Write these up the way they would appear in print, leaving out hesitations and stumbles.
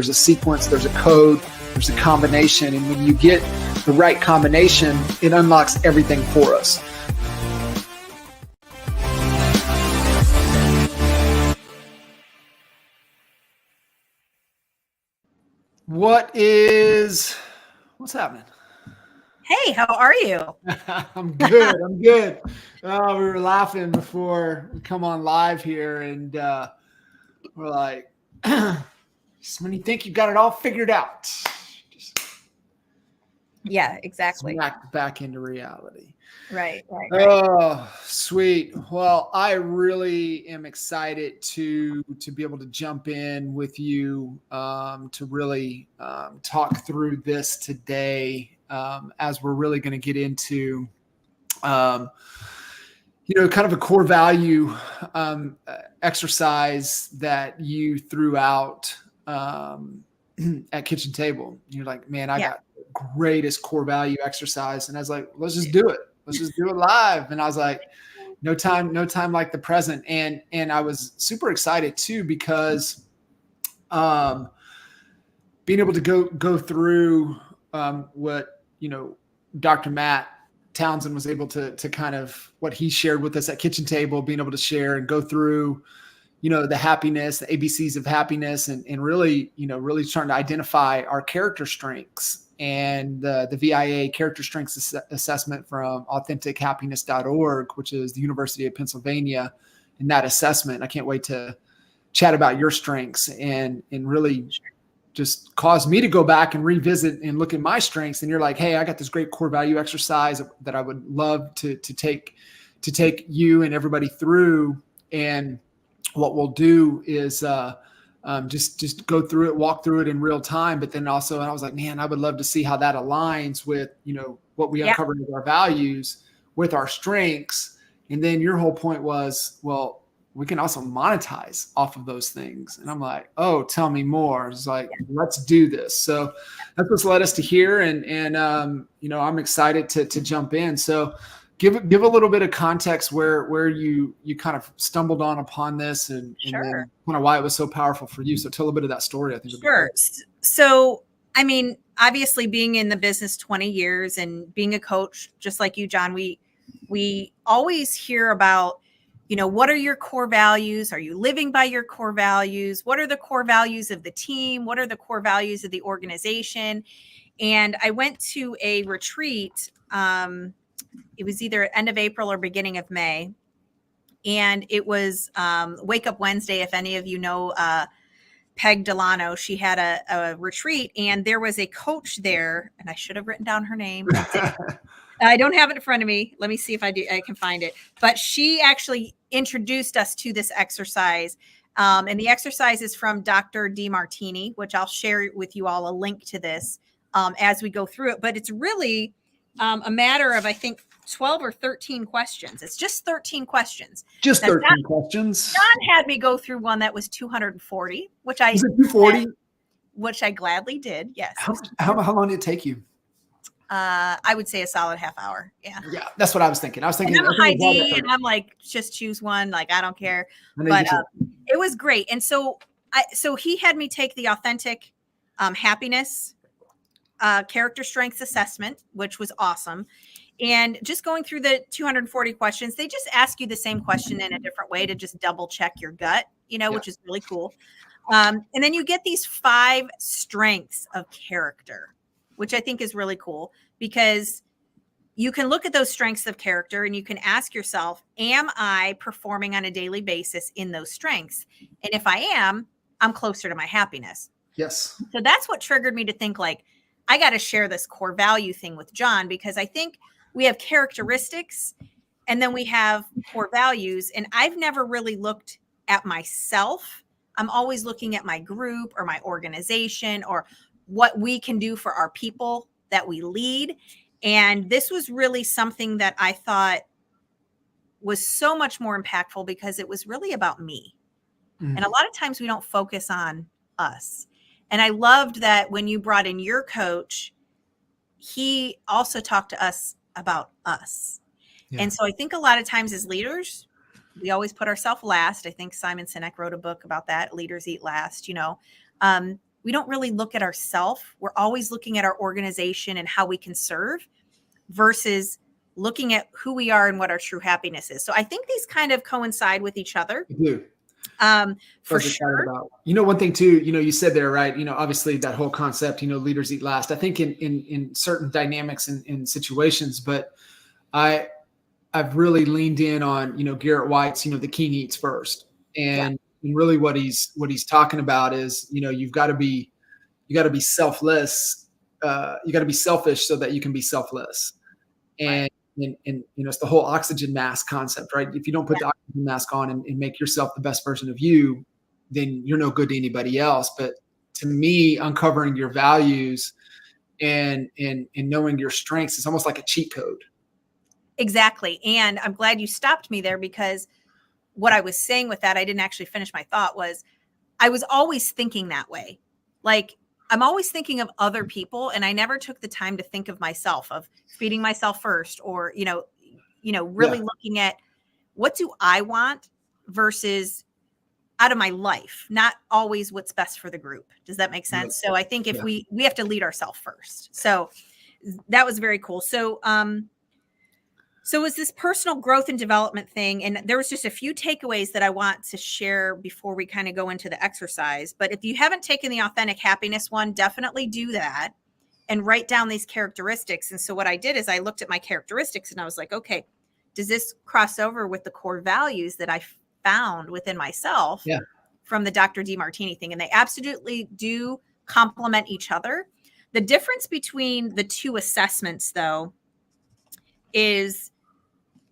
there's a sequence, there's a code, there's a combination. And when you get the right combination, it unlocks everything for us. What's happening? Hey, how are you? I'm good. I'm good. Oh, we were laughing before we come on live here, and we're like, when you think you got it all figured out, just yeah, exactly. smack back into reality. Right. Oh, sweet. Well, I really am excited to be able to jump in with you to really talk through this today, as we're really going to get into, kind of a core value exercise that you threw out at Kitchen Table. You're like, man, I got the greatest core value exercise. And I was like, let's just do it. Let's just do it live. And I was like, no time like the present. And I was super excited too, because being able to go through what, Dr. Matt Townsend was able to kind of what he shared with us at Kitchen Table, being able to share and go through, the happiness, the ABCs of happiness, and really, really trying to identify our character strengths. And the VIA character strengths assessment from AuthenticHappiness.org, which is the University of Pennsylvania, and that assessment. I can't wait to chat about your strengths and really just caused me to go back and revisit and look at my strengths. And you're like, hey, I got this great core value exercise that I would love to take you and everybody through. And what we'll do is just go through it, walk through it in real time. But then also, and I was like, man, I would love to see how that aligns with, what we uncovered with our values, with our strengths. And then your whole point was, well, we can also monetize off of those things. And I'm like, oh, tell me more. It's like, let's do this. So that's what's led us to here. And I'm excited to jump in. So give a little bit of context where you kind of stumbled upon this and then kind of why it was so powerful for you. So tell a bit of that story, I think. Sure. So, I mean, obviously being in the business 20 years and being a coach, just like you, John, we always hear about, what are your core values? Are you living by your core values? What are the core values of the team? What are the core values of the organization? And I went to a retreat. It was either end of April or beginning of May. And it was Wake Up Wednesday. If any of you know Peg Delano, she had a retreat, and there was a coach there, and I should have written down her name. I don't have it in front of me. Let me see if I can find it. But she actually introduced us to this exercise. And the exercise is from Dr. DeMartini, which I'll share with you all a link to this as we go through it. But it's really a matter of, I think, 12 or 13 questions. It's just 13 questions. Just 13 questions. John had me go through one that was 240, which I was it 240? Which I gladly did. Yes. How long did it take you? I would say a solid half hour. Yeah. Yeah. That's what I was thinking. And I'm a high D, and I'm like, just choose one. Like, I don't care. But it was great. And so he had me take the authentic happiness character strengths assessment, which was awesome. And just going through the 240 questions, they just ask you the same question in a different way to just double check your gut, which is really cool. And then you get these 5 strengths of character, which I think is really cool, because you can look at those strengths of character and you can ask yourself, am I performing on a daily basis in those strengths? And if I am, I'm closer to my happiness. Yes. So that's what triggered me to think, like, I got to share this core value thing with John, because I think we have characteristics and then we have core values. And I've never really looked at myself. I'm always looking at my group or my organization or what we can do for our people that we lead. And this was really something that I thought was so much more impactful, because it was really about me. Mm-hmm. And a lot of times we don't focus on us. And I loved that when you brought in your coach, he also talked to us about us. Yeah. And so I think a lot of times as leaders, we always put ourselves last. I think Simon Sinek wrote a book about that. Leaders eat last, we don't really look at ourselves. We're always looking at our organization and how we can serve versus looking at who we are and what our true happiness is. So I think these kind of coincide with each other. You do. For sure. About. One thing too, you said there, right? Obviously that whole concept, leaders eat last. I think in certain dynamics and in situations, but I've really leaned in on, Garrett White's, the king eats first. And really what he's talking about is, you got to be selfless. You got to be selfish so that you can be selfless. And, it's the whole oxygen mask concept, right? If you don't put the oxygen mask on and make yourself the best version of you, then you're no good to anybody else. But to me, uncovering your values and knowing your strengths is almost like a cheat code. Exactly. And I'm glad you stopped me there, because what I was saying with that, I didn't actually finish my thought, was I was always thinking that way. Like, I'm always thinking of other people, and I never took the time to think of myself, of feeding myself first, or, really looking at what do I want versus out of my life, not always what's best for the group. Does that make sense? So I think if we have to lead ourselves first. So that was very cool. So, so it was this personal growth and development thing. And there was just a few takeaways that I want to share before we kind of go into the exercise. But if you haven't taken the authentic happiness one, definitely do that and write down these characteristics. And so what I did is I looked at my characteristics and I was like, okay, does this cross over with the core values that I found within myself from the Dr. DeMartini thing? And they absolutely do complement each other. The difference between the two assessments, though, is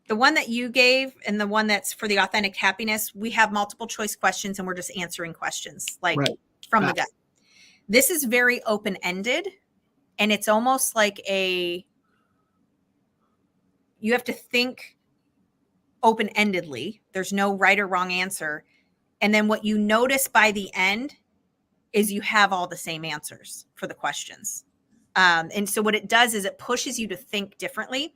the one that you gave and the one that's for the authentic happiness. We have multiple choice questions and we're just answering questions from the gut. This is very open-ended, and it's almost like you have to think open-endedly. There's no right or wrong answer. And then what you notice by the end is you have all the same answers for the questions. And so what it does is it pushes you to think differently.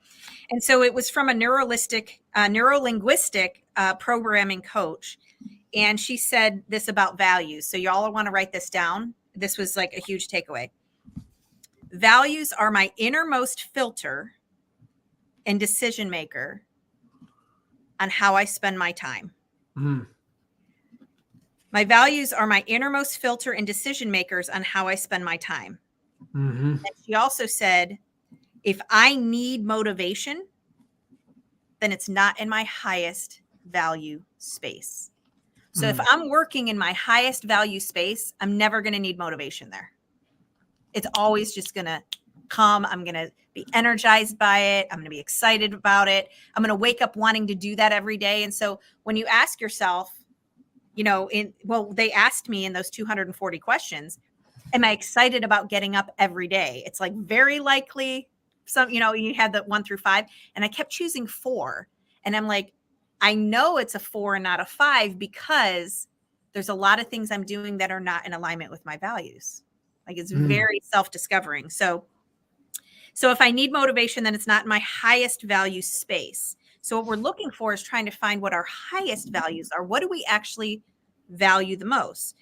And so it was from a neurolinguistic programming coach. And she said this about values. So y'all want to write this down. This was like a huge takeaway. Values are my innermost filter and decision maker on how I spend my time. Mm. My values are my innermost filter and decision makers on how I spend my time. Mm-hmm. And she also said, if I need motivation, then it's not in my highest value space. So if I'm working in my highest value space, I'm never going to need motivation there. It's always just going to come. I'm going to be energized by it. I'm going to be excited about it. I'm going to wake up wanting to do that every day. And so when you ask yourself, they asked me in those 240 questions, am I excited about getting up every day? It's like very likely you had the 1 through 5, and I kept choosing 4. And I'm like, I know it's a 4 and not a 5 because there's a lot of things I'm doing that are not in alignment with my values. Like, it's very self-discovering. So if I need motivation, then it's not in my highest value space. So what we're looking for is trying to find what our highest values are. What do we actually value the most?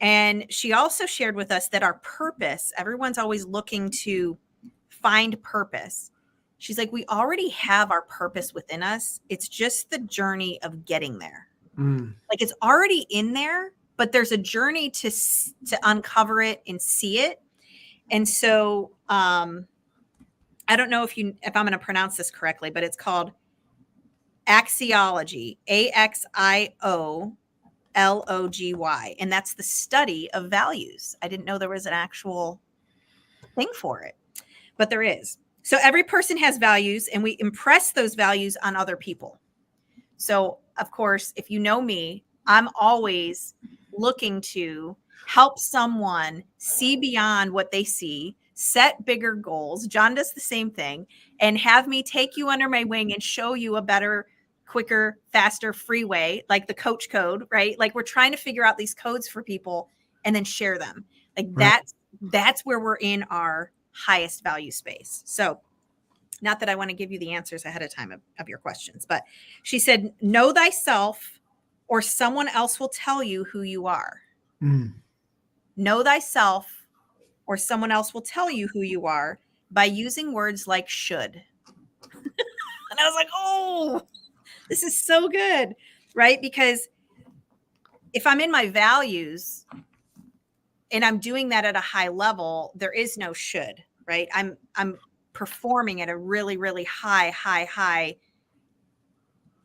And she also shared with us that our purpose, everyone's always looking to find purpose. She's like, we already have our purpose within us. It's just the journey of getting there. Like, it's already in there, but there's a journey to uncover it and see it. And so I don't know if I'm going to pronounce this correctly, but it's called axiology, AXIOLOGY. And that's the study of values. I didn't know there was an actual thing for it, but there is. So every person has values, and we impress those values on other people. So, of course, if you know me, I'm always looking to help someone see beyond what they see, set bigger goals. John does the same thing, and have me take you under my wing and show you a better, quicker, faster, freeway, like the coach code, right? Like, we're trying to figure out these codes for people and then share them. Like, that's where we're in our highest value space. So, not that I want to give you the answers ahead of time of your questions, but she said, know thyself, or someone else will tell you who you are. Know thyself, or someone else will tell you who you are by using words like should. And I was like, oh, this is so good, right? Because if I'm in my values and I'm doing that at a high level, there is no should, right? I'm performing at a really, really high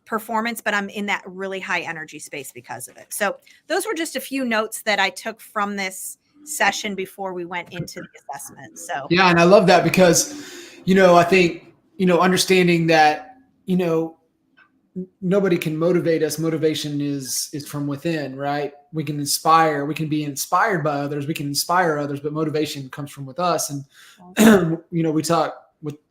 performance, but I'm in that really high energy space because of it. So those were just a few notes that I took from this session before we went into the assessment. So yeah, and I love that because, I think, understanding that, nobody can motivate us. Motivation is from within, right? We can inspire, we can be inspired by others, we can inspire others, but motivation comes from with us. And we talk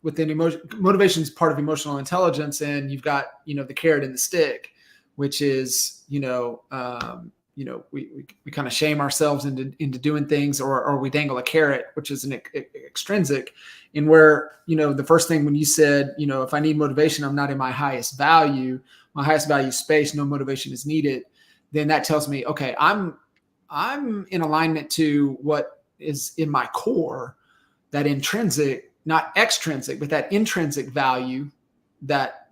within emotion, motivation is part of emotional intelligence, and you've got the carrot and the stick, which is we kind of shame ourselves into doing things, or we dangle a carrot, which is an extrinsic. And where, the first thing when you said, if I need motivation, I'm not in my highest value space, no motivation is needed. Then that tells me, okay, I'm in alignment to what is in my core, that intrinsic, not extrinsic, but that intrinsic value that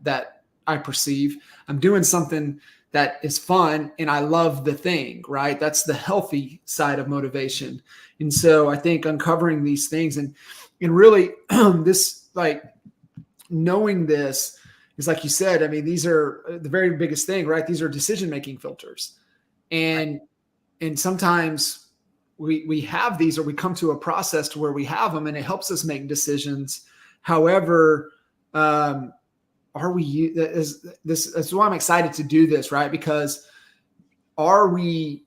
I perceive. I'm doing something that is fun and I love the thing, right? That's the healthy side of motivation. And so I think uncovering these things and really this, like, knowing this is, like you said, I mean, these are the very biggest thing, right? These are decision-making filters. And sometimes we have these, or we come to a process to where we have them and it helps us make decisions. However, are we, that's why I'm excited to do this, right? Because are we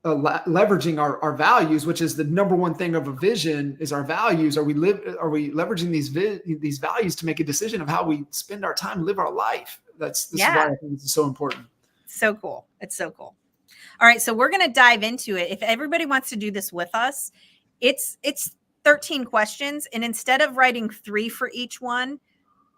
leveraging our values, which is the number one thing of a vision, is our values. Are we leveraging these values to make a decision of how we spend our time, live our life? This is why I think this is so important. So cool. It's so cool. All right. So we're going to dive into it. If everybody wants to do this with us, it's 13 questions. And instead of writing 3 for each one,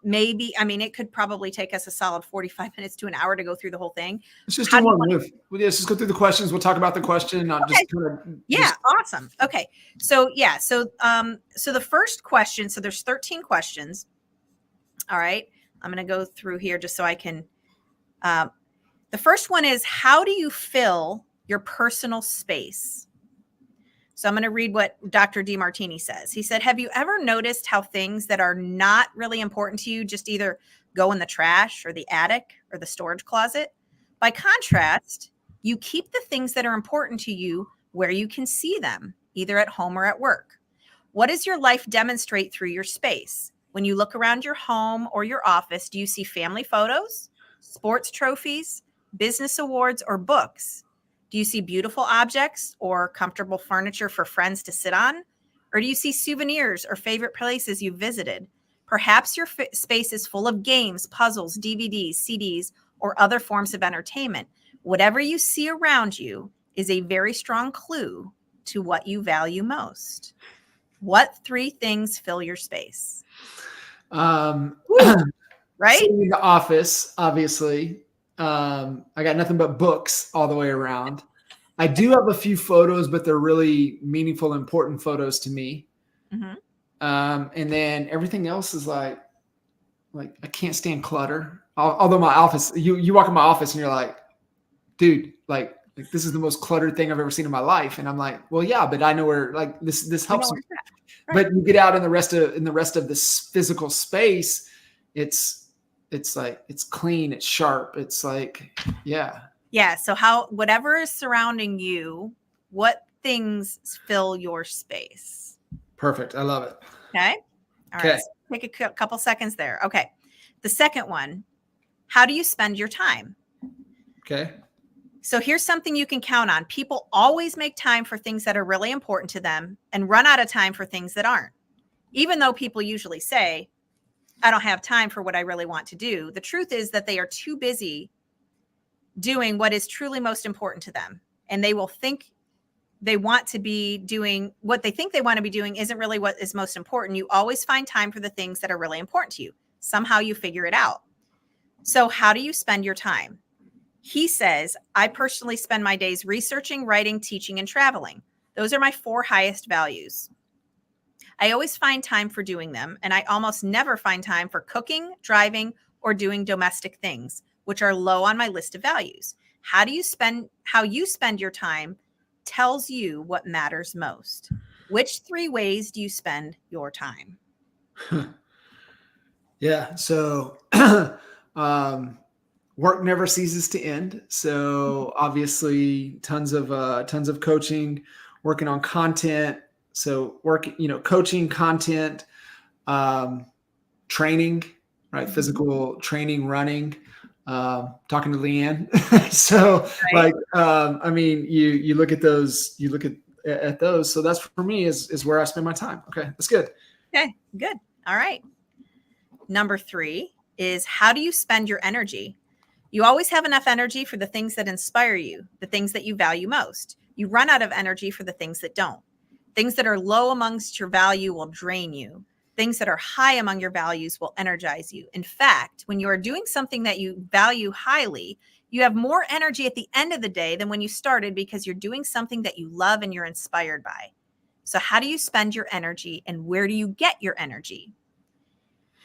maybe, I mean, it could probably take us a solid 45 minutes to an hour to go through the whole thing. Let's just do one move. Let's just go through the questions. We'll talk about the question. Awesome. Okay. So so the first question, so there's 13 questions. All right. I'm going to go through here just so I can, the first one is, how do you fill your personal space? So I'm going to read what Dr. DeMartini says. He said, have you ever noticed how things that are not really important to you just either go in the trash or the attic or the storage closet? By contrast, you keep the things that are important to you where you can see them, either at home or at work. What does your life demonstrate through your space? When you look around your home or your office, do you see family photos, sports trophies, business awards, or books? Do you see beautiful objects or comfortable furniture for friends to sit on? Or do you see souvenirs or favorite places you visited? Perhaps your space is full of games, puzzles, DVDs, CDs, or other forms of entertainment. Whatever you see around you is a very strong clue to what you value most. What 3 things fill your space? Right? Sitting in the office, obviously. I got nothing but books all the way around. I do have a few photos, but they're really meaningful, important photos to me. Mm-hmm. And then everything else is like I can't stand clutter. Although my office, you walk in my office and you're like, dude, like this is the most cluttered thing I've ever seen in my life. And I'm like, well, yeah, but I know where, like, this helps me. Right. But you get out in the rest of this physical space, it's like, it's clean, it's sharp. It's like, yeah. Yeah. So whatever is surrounding you, what things fill your space? Perfect. I love it. Okay. All right. So take a couple seconds there. Okay. The second one, how do you spend your time? Okay. So here's something you can count on. People always make time for things that are really important to them and run out of time for things that aren't. Even though people usually say, I don't have time for what I really want to do, the truth is that they are too busy doing what is truly most important to them. And they will think they want to be doing what they think they want to be doing isn't really what is most important. You always find time for the things that are really important to you. Somehow you figure it out. So how do you spend your time? He says, I personally spend my days researching, writing, teaching, and traveling. Those are my 4 highest values. I always find time for doing them, and I almost never find time for cooking, driving, or doing domestic things, which are low on my list of values. How you spend your time tells you what matters most. Which 3 ways do you spend your time? Yeah. So work never ceases to end. So obviously tons of coaching, working on content. So coaching, content, training, right? Physical training, running, talking to Leanne. So Right. I mean, you look at those, at those. So that's for me is where I spend my time. Okay. That's good. Okay, good. All right. Number 3 is, how do you spend your energy? You always have enough energy for the things that inspire you, the things that you value most. You run out of energy for the things that don't. Things that are low amongst your value will drain you. Things that are high among your values will energize you. In fact, when you are doing something that you value highly, you have more energy at the end of the day than when you started, because you're doing something that you love and you're inspired by. So how do you spend your energy, and where do you get your energy?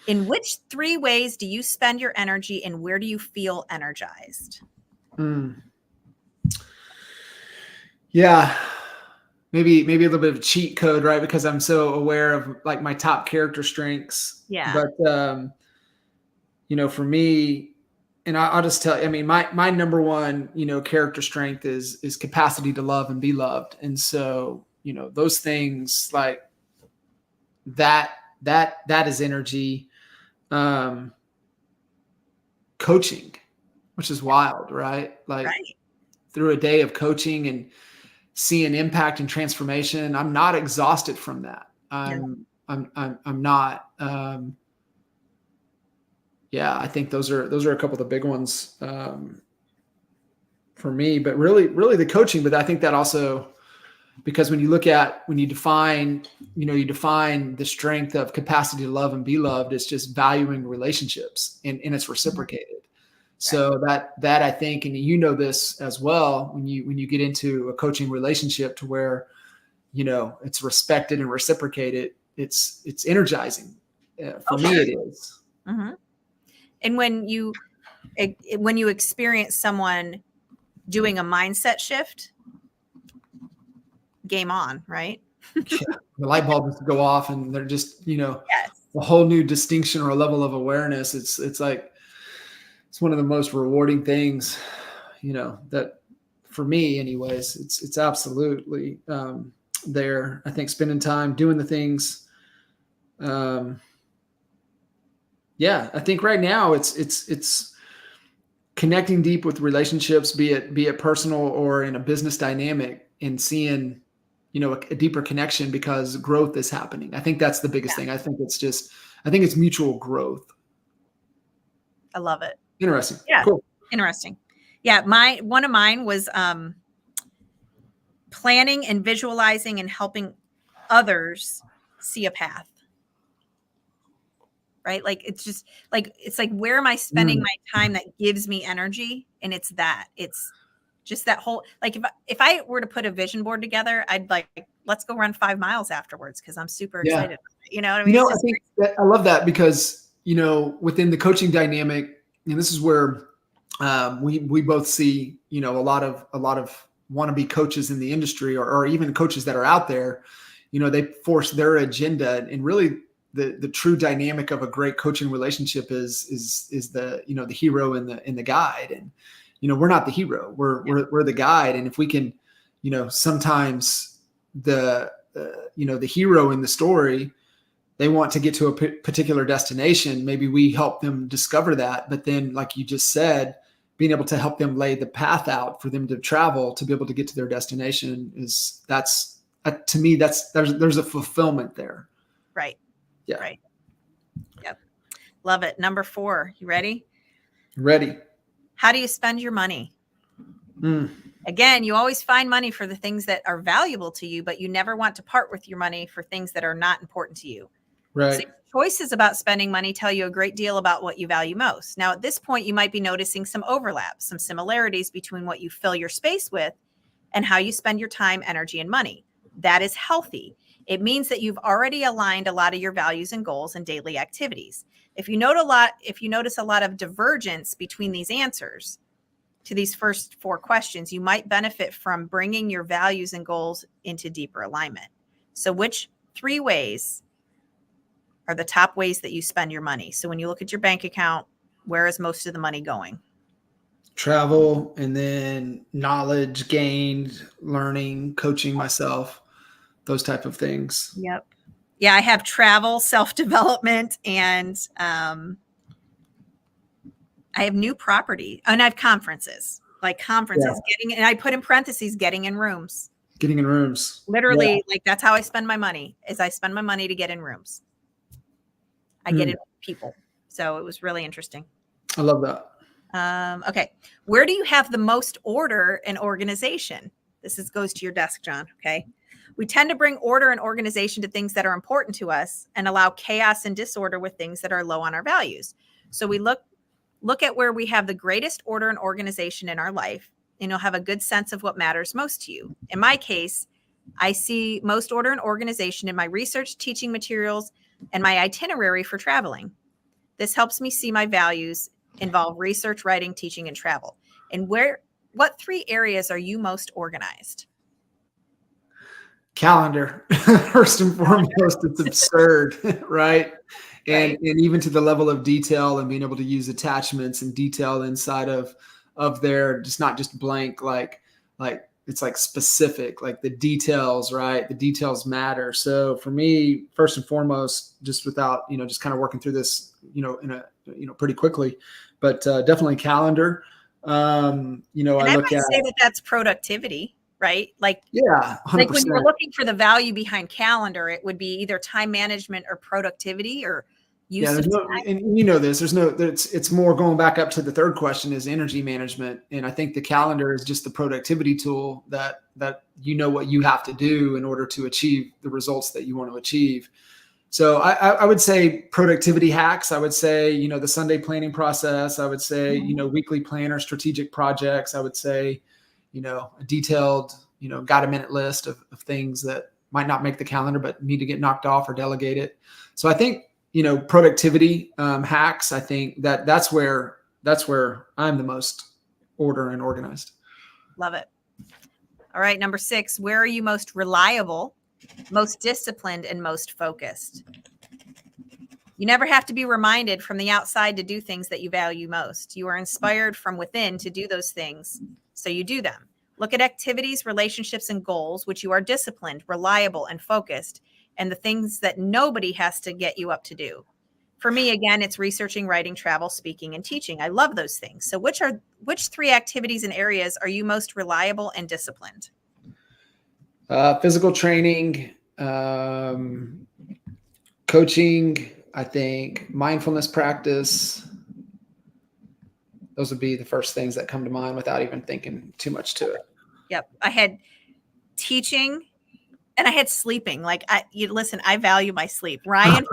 In which 3 ways do you spend your energy, and where do you feel energized? Yeah. Maybe a little bit of cheat code, right? Because I'm so aware of like my top character strengths. Yeah. But for me, and I'll just tell you, I mean, my number one, character strength is capacity to love and be loved. And so, those things like that is energy. Coaching, which is wild, right? Like Right. through a day of coaching and seeing impact and transformation, I'm not exhausted from that. I'm not. Yeah, I think those are a couple of the big ones for me. But really the coaching. But I think that also, because when you define the strength of capacity to love and be loved, it's just valuing relationships, and it's reciprocated. So that I think, and this as well, when you get into a coaching relationship to where, it's respected and reciprocated, it's energizing. For me, it is. Mm-hmm. And when you experience someone doing a mindset shift, game on, right? Yeah, the light bulb has to go off, and they're just, Yes. a whole new distinction or a level of awareness. It's like, it's one of the most rewarding things, that for me anyways, it's absolutely there. I think spending time doing the things. Yeah, I think right now it's connecting deep with relationships, be it personal or in a business dynamic, and seeing, a deeper connection because growth is happening. I think that's the biggest thing. I think it's mutual growth. I love it. Interesting. Yeah. Cool. Interesting. Yeah. One of mine was planning and visualizing and helping others see a path. Right? Like, it's like, where am I spending my time that gives me energy? And it's just that whole, like, if I were to put a vision board together, I'd like, let's go run 5 miles afterwards, because I'm super excited. You know what I mean? I think I love that because, within the coaching dynamic, and this is where we both see, a lot of wannabe coaches in the industry, or even coaches that are out there, they force their agenda, and really the true dynamic of a great coaching relationship is the, the hero and the guide. And, we're not the hero, we're the guide. And if we can, sometimes the hero in the story, they want to get to a particular destination. Maybe we help them discover that, but then, like you just said, being able to help them lay the path out for them to travel to be able to get to their destination to me, there's a fulfillment there. Right. Yeah. Right. Yep. Love it. Number 4. You ready? Ready. How do you spend your money? Again, you always find money for the things that are valuable to you, but you never want to part with your money for things that are not important to you. Right. So your choices about spending money tell you a great deal about what you value most. Now, at this point, you might be noticing some overlap, some similarities between what you fill your space with and how you spend your time, energy, and money. That is healthy. It means that you've already aligned a lot of your values and goals and daily activities. If you notice a lot of divergence between these answers to these first 4 questions, you might benefit from bringing your values and goals into deeper alignment. So which 3 ways are the top ways that you spend your money? So when you look at your bank account, where is most of the money going? Travel, and then knowledge gained, learning, coaching myself, those type of things. Yep. Yeah, I have travel, self-development, and I have new property, and I have conferences, getting, and I put in parentheses, getting in rooms. Getting in rooms. Literally, Yeah. like that's how I spend my money, is I spend my money to get in rooms. I get in with people. So it was really interesting. I love that. Okay. Where do you have the most order and organization? Goes to your desk, John. Okay. We tend to bring order and organization to things that are important to us and allow chaos and disorder with things that are low on our values. So we look at where we have the greatest order and organization in our life, and you'll have a good sense of what matters most to you. In my case, I see most order and organization in my research, teaching materials, and my itinerary for traveling. This helps me see my values involve research, writing, teaching, and travel. And what 3 areas are you most organized? Calendar. First and foremost, it's absurd, right? And even to the level of detail and being able to use attachments and detail inside of there, just not just blank, like it's like specific, like the details, right? The details matter. So for me, first and foremost, just without, just kind of working through this, in a, pretty quickly, but definitely calendar. And I look might at, say that that's productivity, right? yeah, 100%. Like when you're looking for the value behind calendar, it would be either time management or productivity or use of time. And it's more going back up to the third question is energy management. And I think the calendar is just the productivity tool that what you have to do in order to achieve the results that you want to achieve. So I would say productivity hacks. I would say, the Sunday planning process. I would say, weekly planner, strategic projects. I would say, a detailed, got a minute list of things that might not make the calendar, but need to get knocked off or delegated. So I think, productivity hacks. I think that's where I'm the most order and organized. Love it. All right. Number 6, where are you most reliable, most disciplined, and most focused? You never have to be reminded from the outside to do things that you value most. You are inspired from within to do those things, so you do them. Look at activities, relationships, and goals, which you are disciplined, reliable, and focused, and the things that nobody has to get you up to do. For me, again, it's researching, writing, travel, speaking, and teaching. I love those things. So which 3 activities and areas are you most reliable and disciplined? Physical training, coaching, I think mindfulness practice. Those would be the first things that come to mind without even thinking too much to it. Yep. I had teaching and I had sleeping. I value my sleep. Ryan,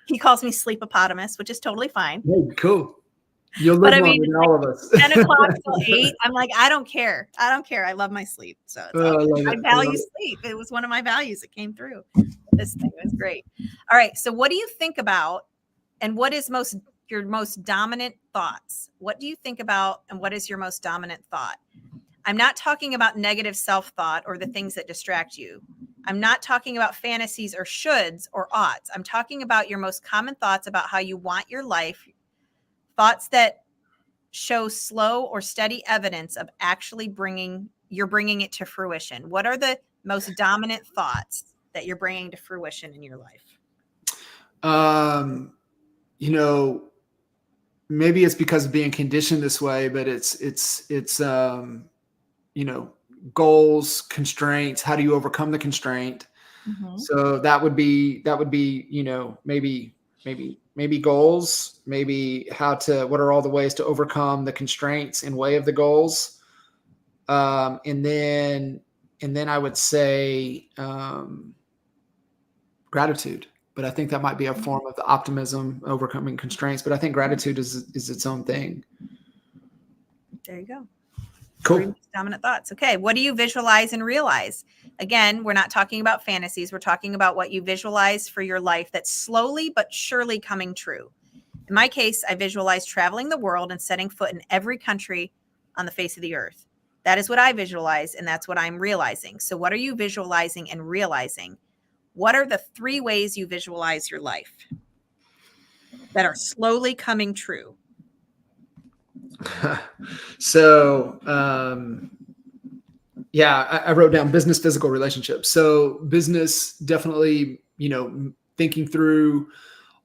he calls me sleepopotamus, which is totally fine. Hey, cool. You'll live longer than all of us. 10 o'clock till 8. I'm like, I don't care. I love my sleep. So I value sleep. It was one of my values that came through. This thing was great. All right. So what do you think about, and what is your most dominant thoughts? What do you think about, and what is your most dominant thought? I'm not talking about negative self-thought or the things that distract you. I'm not talking about fantasies or shoulds or oughts. I'm talking about your most common thoughts about how you want your life, thoughts that show slow or steady evidence of actually bringing it to fruition. What are the most dominant thoughts that you're bringing to fruition in your life? Maybe it's because of being conditioned this way, but it's goals, constraints. How do you overcome the constraint? Mm-hmm. So that would be, maybe goals, maybe what are all the ways to overcome the constraints in way of the goals? And then I would say, gratitude. but I think that might be a form of the optimism, overcoming constraints. But I think gratitude is its own thing. There you go. Cool. 3 dominant thoughts. Okay. What do you visualize and realize? Again, we're not talking about fantasies. We're talking about what you visualize for your life that's slowly but surely coming true. In my case, I visualize traveling the world and setting foot in every country on the face of the earth. That is what I visualize, and that's what I'm realizing. So what are you visualizing and realizing? What are the 3 ways you visualize your life that are slowly coming true? So, yeah, I wrote down business, physical, relationships. So business, definitely, thinking through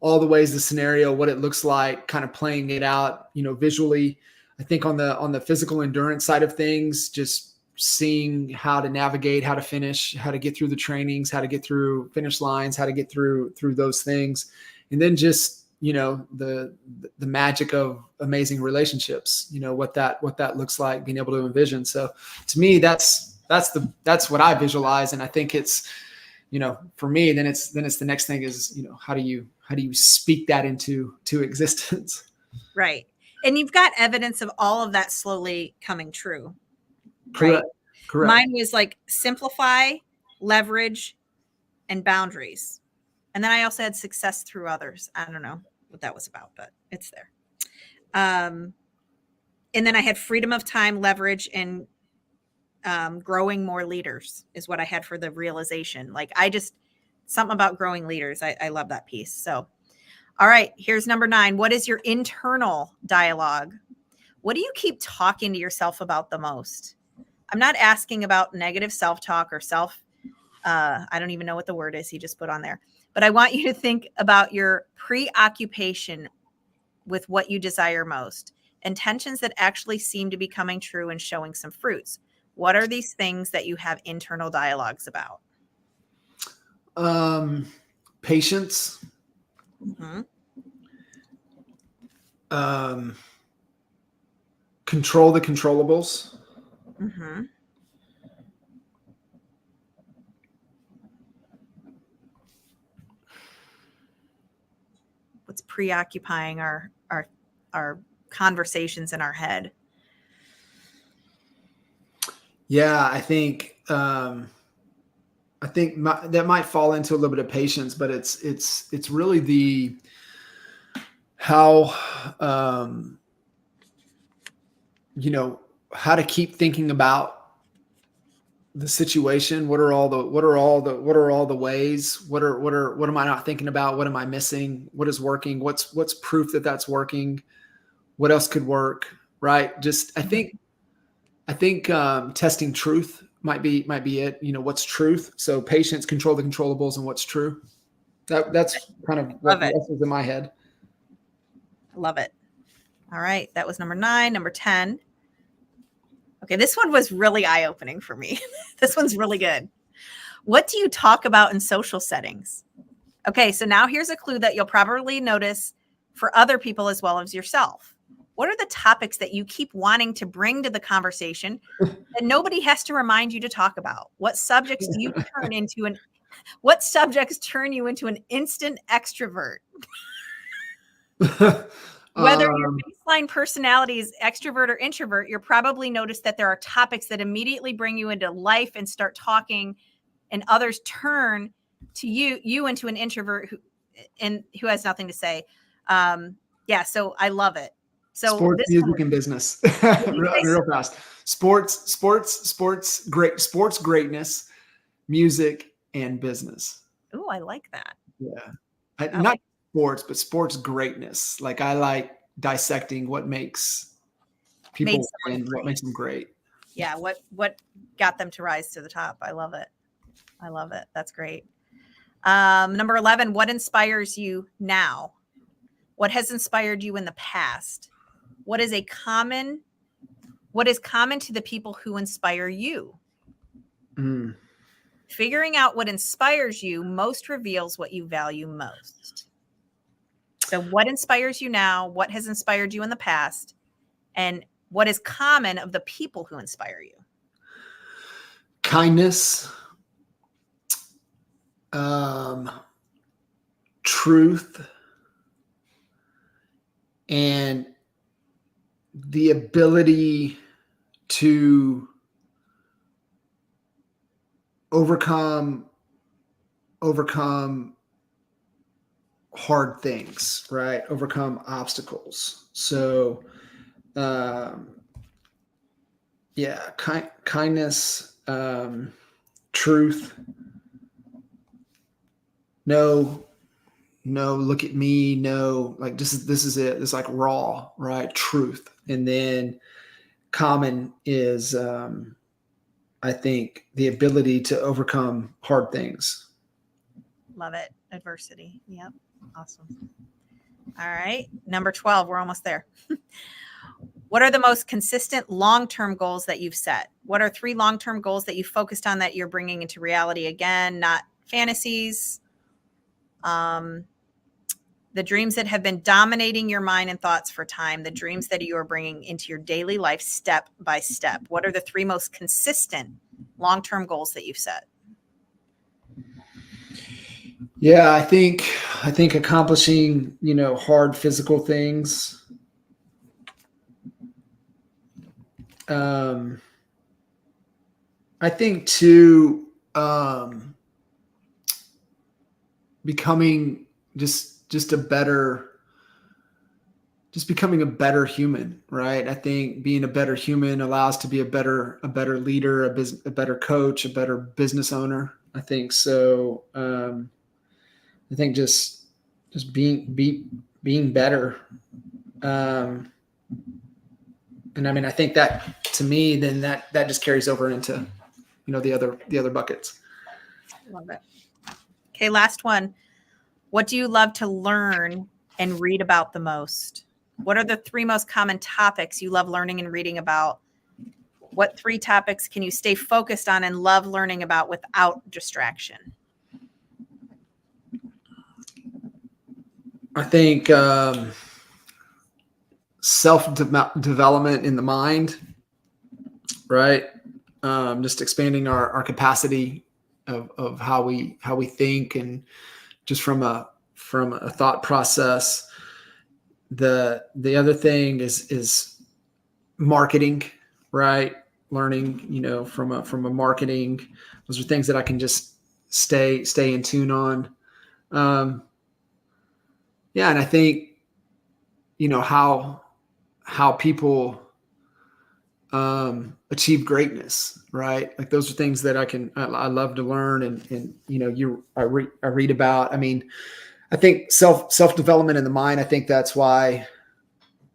all the ways, the scenario, what it looks like, kind of playing it out, visually. I think on the physical endurance side of things, just seeing how to navigate, how to finish, how to get through the trainings, how to get through finish lines, how to get through those things. And then just, the magic of amazing relationships, what that looks like, being able to envision. So to me, that's what I visualize. And I think it's, for me, then it's the next thing is, how do you speak that into existence? Right. And you've got evidence of all of that slowly coming true. Correct. Right? Correct. Mine was like simplify, leverage, and boundaries. And then I also had success through others. I don't know what that was about, but it's there. And then I had freedom of time, leverage, and growing more leaders is what I had for the realization. Like something about growing leaders. I love that piece. So, all right, here's number 9. What is your internal dialogue? What do you keep talking to yourself about the most? I'm not asking about negative self-talk or I don't even know what the word is he just put on there. But I want you to think about your preoccupation with what you desire most, intentions that actually seem to be coming true and showing some fruits. What are these things that you have internal dialogues about? Patience. Mm-hmm. Control the controllables. Mm-hmm. What's preoccupying our conversations in our head? Yeah, I think that might fall into a little bit of patience, but it's really how how to keep thinking about the situation. What are all the ways? What am I not thinking about? What am I missing? What is working? What's proof that that's working? What else could work? Right. Just, I think testing truth might be it. What's truth? So patience, control the controllables, and what's true. That's kind of what wrestles in my head. I love it. All right. That was number 9. Number 10. Okay. This one was really eye-opening for me. This one's really good. What do you talk about in social settings? Okay. So now here's a clue that you'll probably notice for other people as well as yourself. What are the topics that you keep wanting to bring to the conversation that nobody has to remind you to talk about? What subjects do you turn you into an instant extrovert? Whether your baseline personality is extrovert or introvert, you'll probably notice that there are topics that immediately bring you into life and start talking, and others turn to you into an introvert who has nothing to say. Yeah, so I love it. So sports, music, and business. real fast. Sports, greatness, music, and business. Oh, I like that. Yeah. Not sports, but sports greatness. Like, I like dissecting what makes people win, what makes them great. Yeah. What got them to rise to the top? I love it. That's great. Number 11, what inspires you now? What has inspired you in the past? What is common to the people who inspire you? Figuring out what inspires you most reveals what you value most. So what inspires you now? What has inspired you in the past? And what is common of the people who inspire you? Kindness, truth and the ability to overcome hard things, right? Overcome obstacles. So, kindness, truth. No, look at me. No, like this is it. It's like raw, right? Truth. And then common is, I think, the ability to overcome hard things. Love it. Adversity. Yep. Awesome. All right. Number 12. We're almost there. What are the most consistent long-term goals that you've set? What are 3 long-term goals that you focused on that you're bringing into reality? Again, not fantasies. The dreams that have been dominating your mind and thoughts for time, the dreams that you are bringing into your daily life step by step. What are the 3 most consistent long-term goals that you've set? Yeah, I think accomplishing, hard physical things. I think too, becoming becoming a better human, right? I think being a better human allows to be a better leader, a better coach, a better business owner. I think so. I think just being better. And I mean, I think that to me, then that just carries over into, the other buckets. Love it. Okay. Last one. What do you love to learn and read about the most? What are the 3 most common topics you love learning and reading about? What 3 topics can you stay focused on and love learning about without distraction? I think self-development in the mind, right? Just expanding our capacity of how we think, and just from a thought process. The other thing is marketing, right? Learning, from a marketing. Those are things that I can just stay in tune on. Yeah, and I think, how people achieve greatness, right? Like those are things that I love to learn, and I read about. I mean, I think self-development in the mind. I think that's why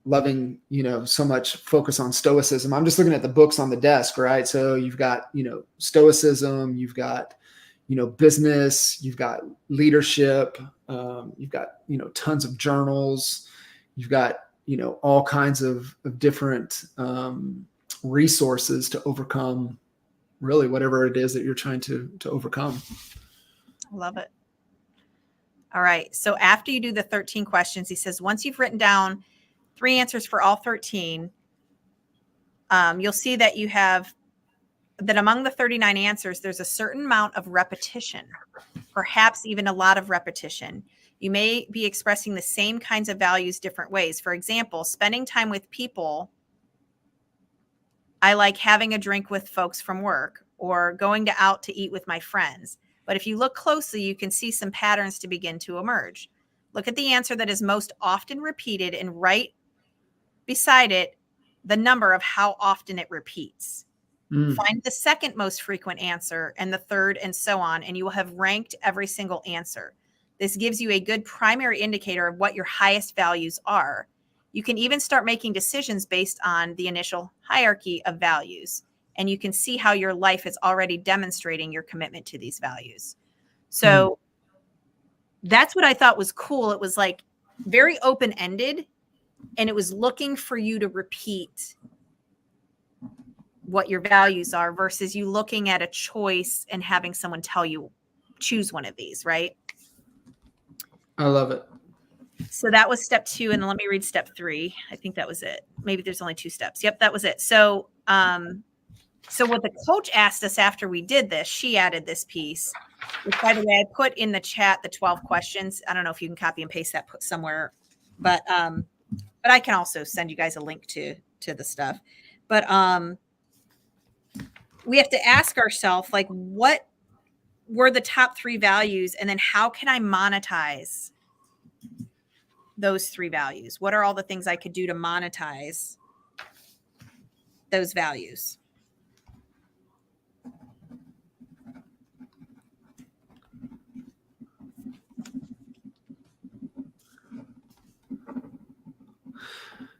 loving, so much focus on stoicism. I'm just looking at the books on the desk, right? So you've got, stoicism, you've got, business, you've got leadership, you've got, tons of journals, you've got, all kinds of different resources to overcome really whatever it is that you're trying to overcome. I love it. All right. So after you do the 13 questions, he says, once you've written down 3 answers for all 13, you'll see that you have that among the 39 answers, there's a certain amount of repetition, perhaps even a lot of repetition. You may be expressing the same kinds of values different ways. For example, spending time with people. I like having a drink with folks from work, or going out to eat with my friends. But if you look closely, you can see some patterns to begin to emerge. Look at the answer that is most often repeated and write beside it the number of how often it repeats. Find the second most frequent answer and the third, and so on, and you will have ranked every single answer. This gives you a good primary indicator of what your highest values are. You can even start making decisions based on the initial hierarchy of values, and you can see how your life is already demonstrating your commitment to these values. So that's what I thought was cool. It was like very open-ended, and it was looking for you to repeat what your values are versus you looking at a choice and having someone tell you, choose one of these, right? I love it. So that was step 2. And then let me read step 3. I think that was it. Maybe there's only 2 steps. Yep, that was it. So, so what the coach asked us after we did this, she added this piece. Which, by the way, I put in the chat the 12 questions. I don't know if you can copy and paste that, put somewhere, but I can also send you guys a link to the stuff. But we have to ask ourselves, like, what were the top 3 values, and then how can I monetize those 3 values? What are all the things I could do to monetize those values?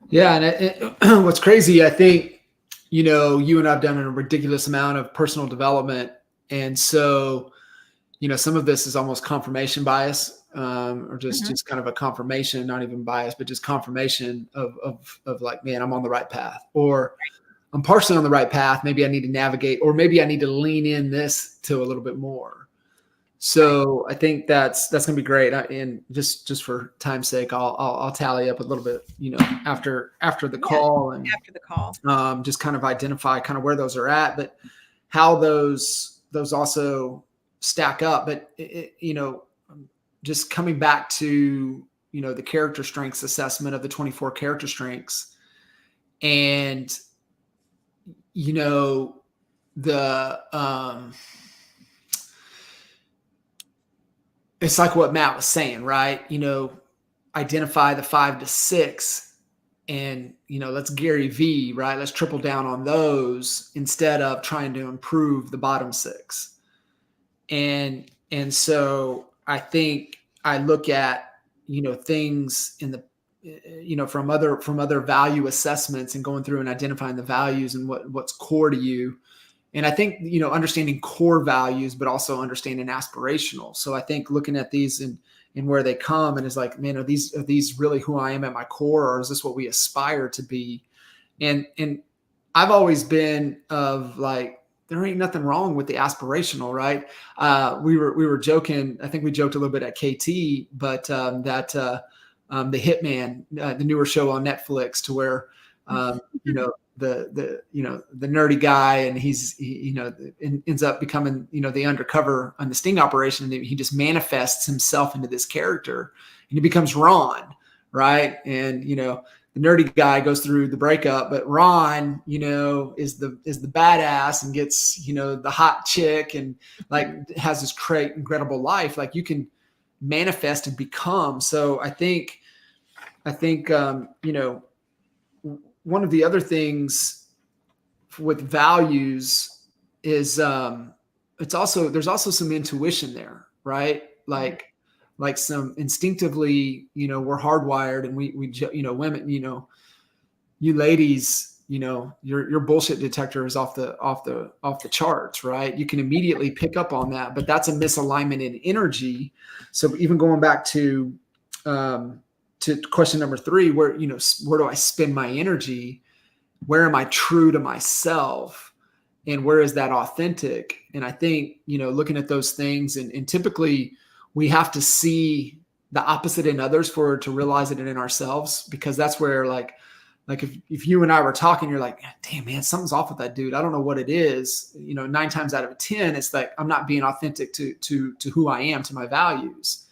Yeah. And what's crazy, I think, you and I've done a ridiculous amount of personal development. And so, some of this is almost confirmation bias, or just kind of a confirmation, not even bias, but just confirmation of like, man, I'm on the right path, or I'm partially on the right path. Maybe I need to navigate, or maybe I need to lean in this to a little bit more. So I think that's going to be great. And just for time's sake, I'll tally up a little bit, after the call, and after the call, just kind of identify kind of where those are at, but how those also stack up. But just coming back to the character strengths assessment of the 24 character strengths, and the it's like what Matt was saying, right? Identify the 5 to 6, and let's Gary V, right? Let's triple down on those instead of trying to improve the bottom 6. And so I think I look at things in the from other value assessments, and going through and identifying the values and what's core to you. And I think, understanding core values, but also understanding aspirational. So I think looking at these and where they come, and is like, man, are these really who I am at my core, or is this what we aspire to be? And I've always been of like, there ain't nothing wrong with the aspirational, right? We were joking. I think we joked a little bit at KT, but the Hitman, the newer show on Netflix, to where the nerdy guy, and he ends up becoming the undercover on the sting operation, and he just manifests himself into this character, and he becomes Ron, right? And the nerdy guy goes through the breakup, but Ron is the badass, and gets the hot chick, and like has this great incredible life. Like, you can manifest and become. So I think one of the other things with values is there's also some intuition there, right? Like some instinctively, we're hardwired, and we women, you ladies, your bullshit detector is off the charts, right? You can immediately pick up on that, but that's a misalignment in energy. So even going back to question number 3, where do I spend my energy? Where am I true to myself? And where is that authentic? And I think, looking at those things, and typically we have to see the opposite in others to realize it in ourselves, because that's where like if you and I were talking, you're like, damn man, something's off with that dude. I don't know what it is. 9 times out of 10, it's like, I'm not being authentic to who I am, to my values.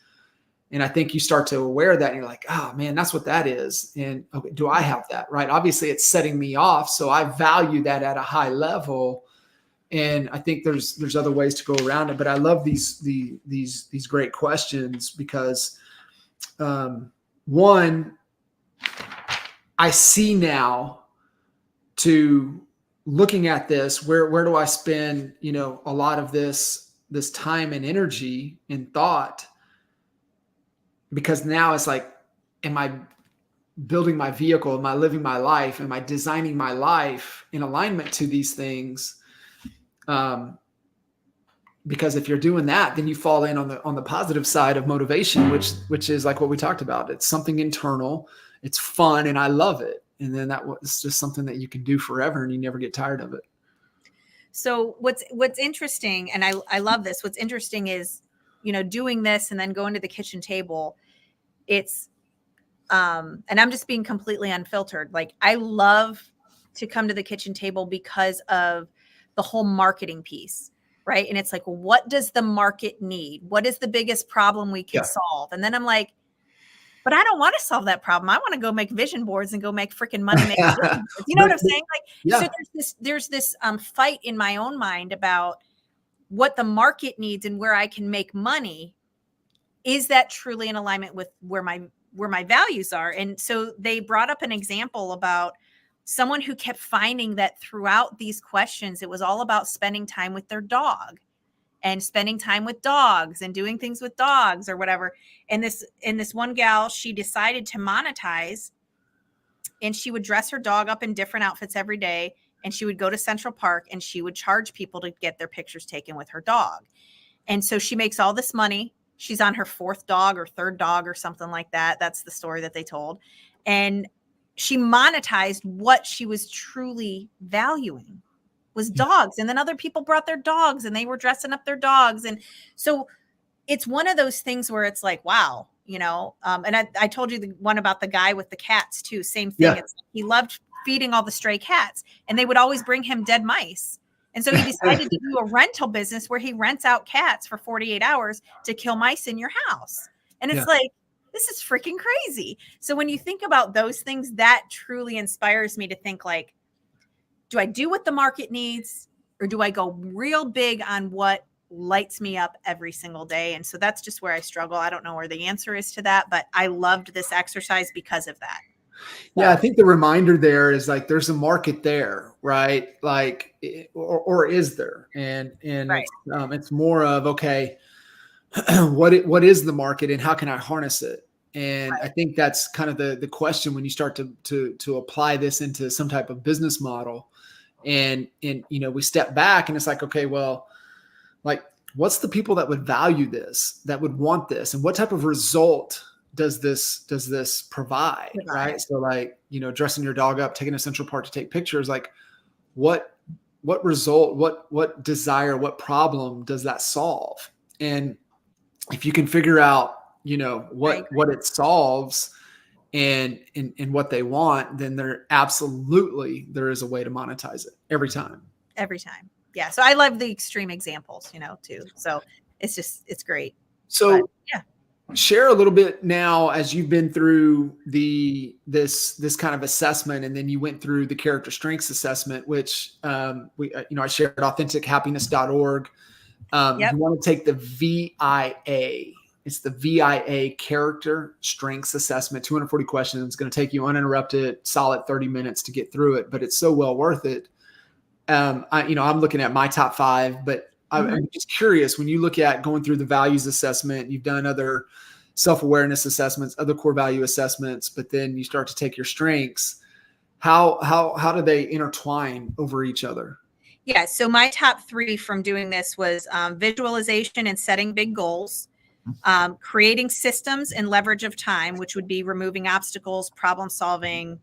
And I think you start to aware that, and you're like, oh man, that's what that is. And okay, do I have that? Right. Obviously it's setting me off. So I value that at a high level. And I think there's other ways to go around it, but I love these great questions, because one, I see now, to looking at this, where do I spend, a lot of this time and energy and thought? Because now it's like, am I building my vehicle? Am I living my life? Am I designing my life in alignment to these things? Because if you're doing that, then you fall in on the positive side of motivation, which is like what we talked about. It's something internal, it's fun, and I love it. And then that was just something that you can do forever, and you never get tired of it. So what's interesting, and I love this. What's interesting is, doing this and then going to the kitchen table. It's, and I'm just being completely unfiltered. Like, I love to come to the kitchen table because of the whole marketing piece. right? And it's like, well, what does the market need? What is the biggest problem we can solve? And then I'm like, but I don't want to solve that problem. I want to go make vision boards and go make freaking money making vision boards. You know what I'm saying? Like, so there's this fight in my own mind about what the market needs and where I can make money. Is that truly in alignment with where my values are? And so they brought up an example about someone who kept finding that throughout these questions, it was all about spending time with their dog and spending time with dogs and doing things with dogs or whatever. And this one gal, she decided to monetize, and she would dress her dog up in different outfits every day. And she would go to Central Park and she would charge people to get their pictures taken with her dog. And so she makes all this money. She's on her 4th dog or 3rd dog or something like that. That's the story that they told. And she monetized what she was truly valuing was dogs. And then other people brought their dogs and they were dressing up their dogs. And so it's one of those things where it's like, wow, you know, and I told you the one about the guy with the cats too. Same thing. Yeah. He loved feeding all the stray cats, and they would always bring him dead mice. And so he decided to do a rental business where he rents out cats for 48 hours to kill mice in your house. And it's like, this is freaking crazy. So when you think about those things, that truly inspires me to think like, do I do what the market needs, or do I go real big on what lights me up every single day? And so that's just where I struggle. I don't know where the answer is to that, but I loved this exercise because of that. Yeah, I think the reminder there is like there's a market there, right? Like, or is there? And right. It's more of, okay, what is the market and how can I harness it? And right. I think that's kind of the question when you start to apply this into some type of business model. And you know, we step back and it's like, okay, well, like, what's the people that would value this, that would want this, and what type of result does this provide? Right. So like, you know, dressing your dog up, taking a Central Park to take pictures, like what result, what desire, what problem does that solve? And if you can figure out, you know, what it solves and what they want, then there is a way to monetize it every time. Yeah. So I love the extreme examples, you know, too. So it's great. So but, yeah. Share a little bit now as you've been through this kind of assessment, and then you went through the character strengths assessment, which I shared AuthenticHappiness.org. You want to take the VIA. It's the VIA Character Strengths Assessment, 240 questions. It's going to take you uninterrupted, solid 30 minutes to get through it, but it's so well worth it. I'm looking at my top 5, but I'm just curious, when you look at going through the values assessment, you've done other self-awareness assessments, other core value assessments, but then you start to take your strengths. How do they intertwine over each other? Yeah. So my top 3 from doing this was visualization and setting big goals, creating systems and leverage of time, which would be removing obstacles, problem solving,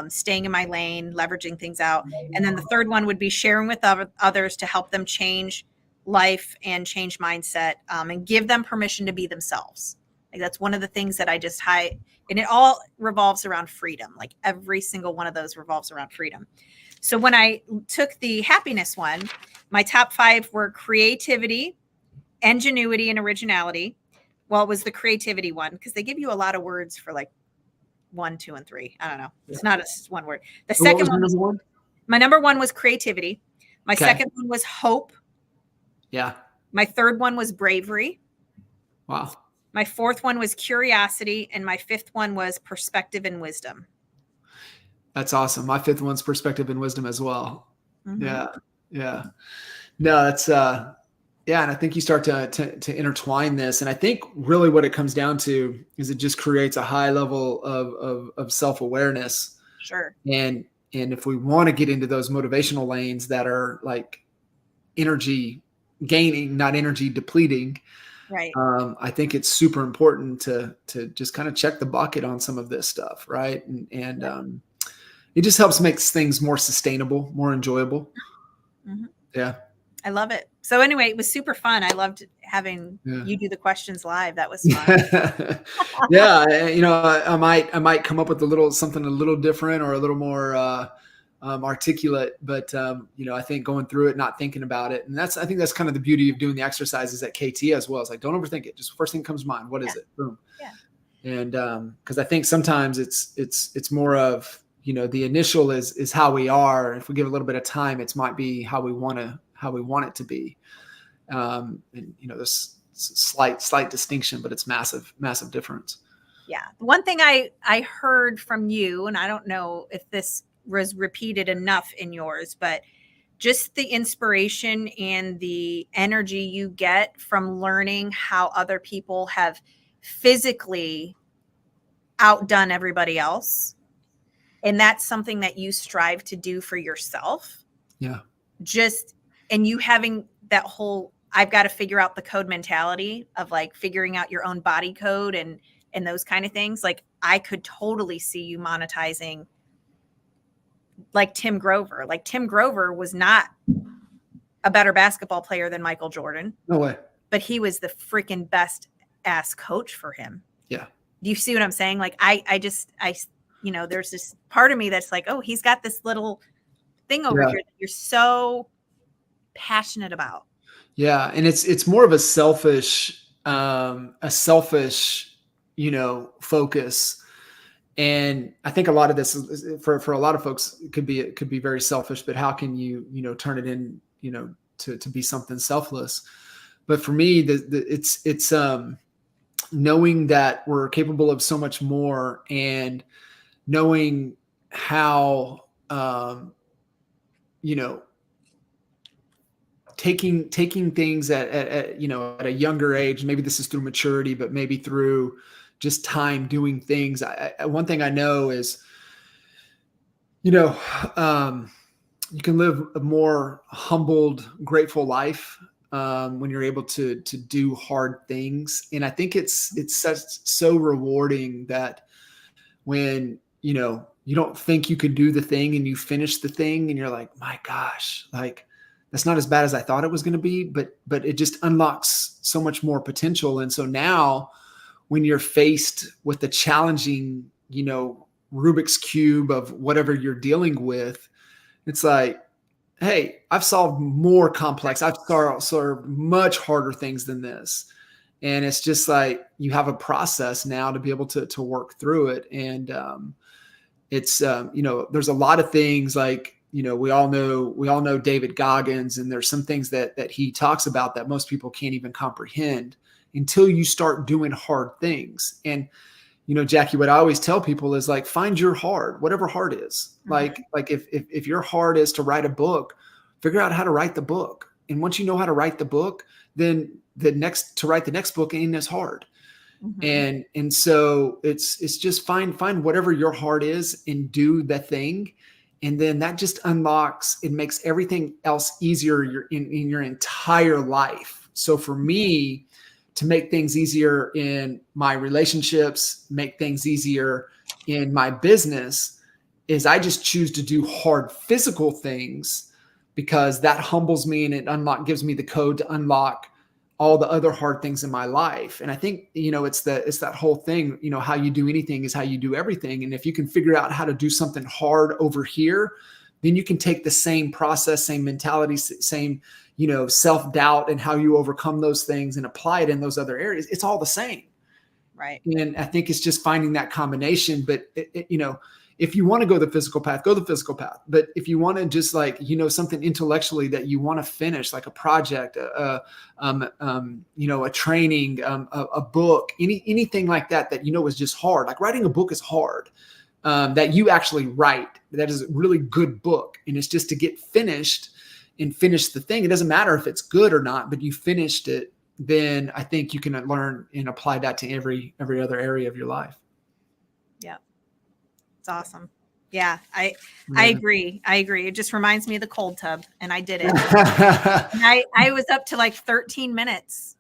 staying in my lane, leveraging things out. And then the third one would be sharing with others to help them change life and change mindset, and give them permission to be themselves. Like that's one of the things that I just hide, and it all revolves around freedom. Like every single one of those revolves around freedom. So when I took the happiness one, my top 5 were creativity, ingenuity, and originality. Well, it was the creativity one because they give you a lot of words for like 1, 2, and 3. I don't know. It's not one word. The second one was my number 1 was creativity. My second one was hope. Yeah. My third one was bravery. Wow. My fourth one was curiosity. And my 5th one was perspective and wisdom. That's awesome. My 5th one's perspective and wisdom as well. Mm-hmm. Yeah. No, that's, and I think you start to intertwine this. And I think really what it comes down to is it just creates a high level of self-awareness. Sure. And if we want to get into those motivational lanes that are like energy gaining, not energy depleting, right? I think it's super important to just kind of check the bucket on some of this stuff, right? And it just helps make things more sustainable, more enjoyable. Mm-hmm. Yeah. I love it. So anyway, it was super fun. I loved having you do the questions live. That was fun. Yeah. I might come up with something a little different or a little more, articulate, but I think going through it, not thinking about it. And I think that's kind of the beauty of doing the exercises at KT as well. It's like, don't overthink it. Just first thing comes to mind. What is it? Boom. Yeah. And cause I think sometimes it's more of, the initial is how we are. If we give a little bit of time, it might be how we want it to be. There's slight distinction, but it's massive difference. Yeah. One thing I heard from you, and I don't know if this was repeated enough in yours, but just the inspiration and the energy you get from learning how other people have physically outdone everybody else. And that's something that you strive to do for yourself. Yeah. And you having that whole, I've got to figure out the code mentality of like figuring out your own body code and those kind of things. Like I could totally see you monetizing like Tim Grover. Like Tim Grover was not a better basketball player than Michael Jordan. No way. But he was the freaking best ass coach for him. Yeah. Do you see what I'm saying? Like I there's this part of me that's like, oh, he's got this little thing over here that you're so passionate about. Yeah. And it's more of a selfish, focus. And I think a lot of this is, for a lot of folks, it could be very selfish, but how can you, turn it in, to be something selfless? But for me, it's knowing that we're capable of so much more, and knowing how, taking things at a younger age, maybe this is through maturity, but maybe through just time doing things. One thing I know is, you can live a more humbled, grateful life when you're able to do hard things. And I think it's so rewarding that when, you don't think you could do the thing and you finish the thing and you're like, my gosh, like that's not as bad as I thought it was going to be, but it just unlocks so much more potential. And so now when you're faced with the challenging, Rubik's Cube of whatever you're dealing with, it's like, hey, I've solved more complex. I've solved much harder things than this. And it's just like, you have a process now to be able to work through it. And it's, there's a lot of things like, we all know David Goggins, and there's some things that he talks about that most people can't even comprehend until you start doing hard things. And, Jacqui, what I always tell people is like, find your hard, whatever hard is. Mm-hmm. Like if your hard is to write a book, figure out how to write the book. And once you know how to write the book, then to write the next book ain't as hard. Mm-hmm. And so it's just find whatever your heart is and do the thing. And then that just unlocks, it makes everything else easier in your entire life. So for me, to make things easier in my relationships, make things easier in my business, is I just choose to do hard physical things, because that humbles me and it gives me the code to unlock all the other hard things in my life. And I think, it's that whole thing, how you do anything is how you do everything. And if you can figure out how to do something hard over here, then you can take the same process, same mentality, same, self-doubt and how you overcome those things and apply it in those other areas. It's all the same. Right. And I think it's just finding that combination. But, if you want to go the physical path, go the physical path. But if you want to just like, something intellectually that you want to finish, like a project, a training, a book, anything like that, is just hard. Like writing a book is hard, that you actually write. That is a really good book. And it's just to get finished and finish the thing. It doesn't matter if it's good or not, but you finished it. Then I think you can learn and apply that to every other area of your life. Yeah. It's awesome. Yeah, I agree. It just reminds me of the cold tub, and I did it. And I was up to like 13 minutes.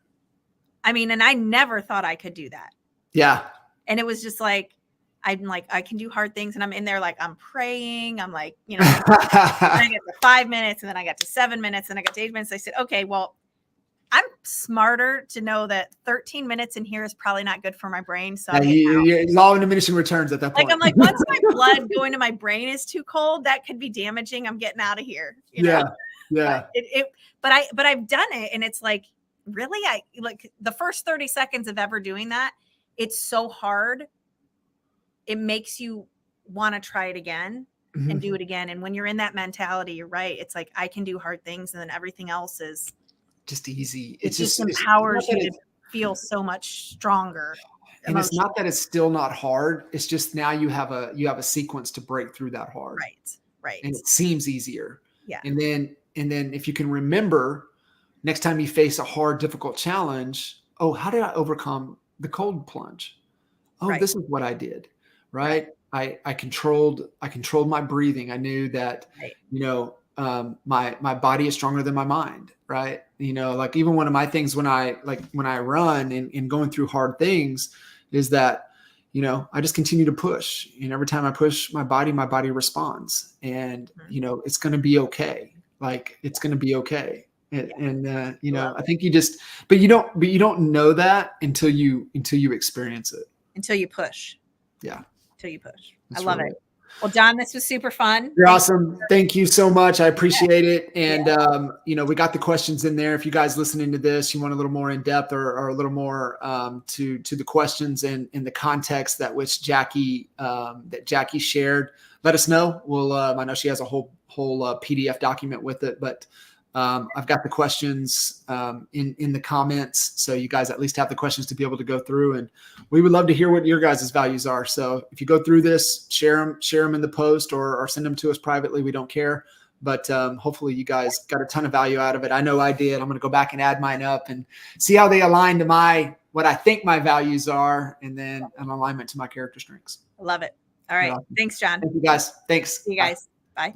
I mean, and I never thought I could do that. Yeah. And it was just like, I'm like, I can do hard things. And I'm in there like, I'm praying. I'm like, I get to 5 minutes, and then I got to 7 minutes, and I got to 8 minutes. I said, okay, well, I'm smarter to know that 13 minutes in here is probably not good for my brain. So law of diminishing returns at that point. Like, I'm like, once my blood going to my brain is too cold, that could be damaging. I'm getting out of here. You know? Yeah. But I've done it, and it's like, really, I like the first 30 seconds of ever doing that. It's so hard. It makes you want to try it again and do it again. And when you're in that mentality, you're right. It's like, I can do hard things, and then everything else is just easy. It just empowers you to feel so much stronger. And it's not that it's still not hard. It's just now you have a sequence to break through that hard. Right. And it seems easier. Yeah. And then if you can remember next time you face a hard, difficult challenge, oh, how did I overcome the cold plunge? Oh, this is what I did. Right. I controlled my breathing. I knew that, my body is stronger than my mind. Right. Like even one of my things when I run and going through hard things is that, I just continue to push, and every time I push my body responds, and, it's going to be okay. Like it's going to be okay. And I think but you don't know that until you experience it. Until you push. Yeah. Until you push. I love it. Well, John, this was super fun. You're awesome. Thank you so much. I appreciate it. And, we got the questions in there. If you guys listening to this, you want a little more in depth or a little more to the questions and in the context Jacqui shared, let us know. We'll, I know she has a whole PDF document with it, but I've got the questions in the comments. So you guys at least have the questions to be able to go through, and we would love to hear what your guys' values are. So if you go through this, share them in the post or send them to us privately. We don't care, but hopefully you guys got a ton of value out of it. I know I did. I'm going to go back and add mine up and see how they align to what I think my values are, and then an alignment to my character strengths. I love it. All right. Thanks, John. Thank you guys. Thanks. See you guys. Bye.